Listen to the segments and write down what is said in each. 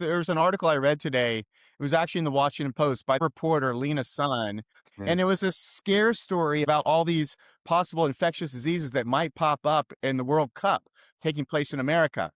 There's an article I read today. It was actually in the Washington Post by reporter Lena Sun, Yeah. and it was a scare story about all these possible infectious diseases that might pop up in the World Cup taking place in America.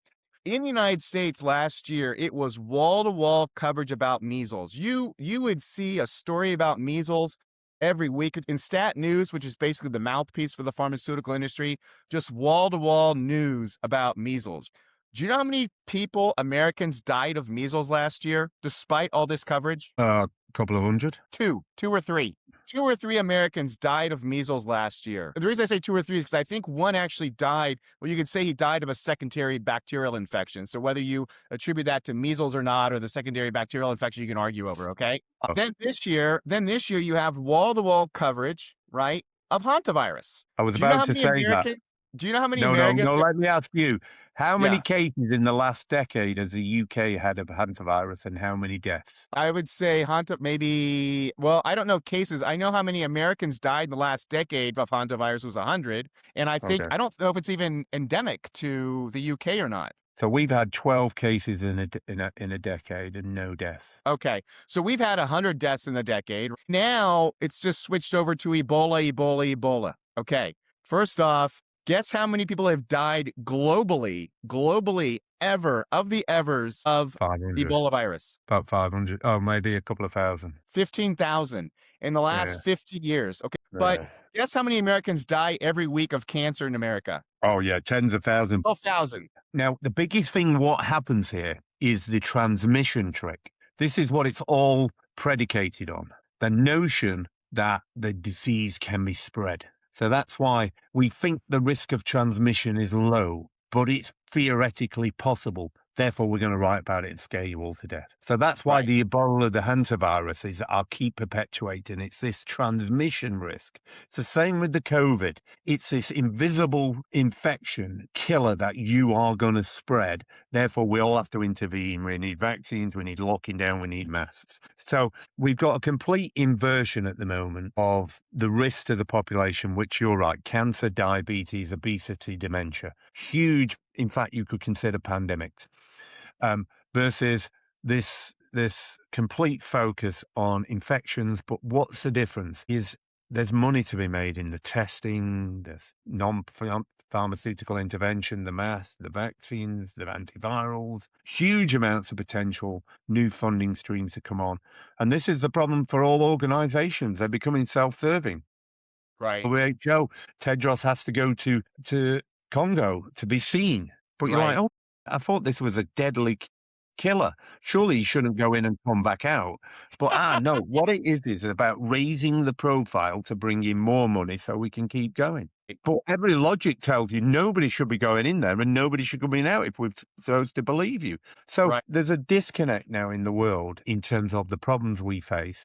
In the United States last year, it was wall-to-wall coverage about measles. You would see a story about measles every week in Stat News, which is basically the mouthpiece for the pharmaceutical industry, just wall-to-wall news about measles. Do you know how many people, Americans, died of measles last year, despite all this coverage? A couple of hundred. Two or three. 2 or 3 Americans died of measles last year. The reason I say 2 or 3 is because I think one actually died. Well, you could say he died of a secondary bacterial infection. So whether you attribute that to measles or not, or the secondary bacterial infection, you can argue over. Okay. Oh, Then this year, you have wall-to-wall coverage, right, of hantavirus. I was Do you know about how to many say that. Americans? Do you know how many No, no, Americans? no. Let me ask you: how many Yeah. cases in the last decade has the UK had of hantavirus, and how many deaths? I would say well, I don't know cases. I know how many Americans died in the last decade of hantavirus was 100. And Okay, I don't know if it's even endemic to the UK or not. so we've had 12 cases in a decade and no deaths. Okay. So we've had 100 deaths in the decade. Now it's just switched over to Ebola. Okay. First off, guess how many people have died globally ever of the evers of the 500, Ebola virus? about 500. Oh, maybe a couple of thousand. 15,000 in the Yeah, last 50 years. Okay. But yeah. guess how many Americans die every week of cancer in America? Oh, yeah, tens of thousands. 12,000. Now, the biggest thing, what happens here is the transmission trick. This is what it's all predicated on, the notion that the disease can be spread. So that's why we think the risk of transmission is low, but it's theoretically possible. Therefore, we're going to write about it and scare you all to death. So that's why Right. the Ebola, the hantavirus, are keep perpetuating. It's this transmission risk. It's the same with the COVID. It's this invisible infection killer that you are going to spread. Therefore, we all have to intervene. We need vaccines. We need locking down. We need masks. So we've got a complete inversion at the moment of the risk to the population, which you're right, cancer, diabetes, obesity, dementia, huge. In fact, you could consider pandemics, versus this complete focus on infections. But what's the difference is there's money to be made in the testing, there's non-pharmaceutical intervention, the masks, the vaccines, the antivirals, huge amounts of potential new funding streams to come on. And this is the problem for all organizations. They're becoming self-serving. Right. WHO, Tedros has to go to Congo to be seen. But you're like, Right. oh, I thought this was a deadly killer. Surely he shouldn't go in and come back out. But no, what it is about raising the profile to bring in more money so we can keep going. But every logic tells you nobody should be going in there and nobody should be out if we're supposed to believe you. So Right. there's a disconnect now in the world in terms of the problems we face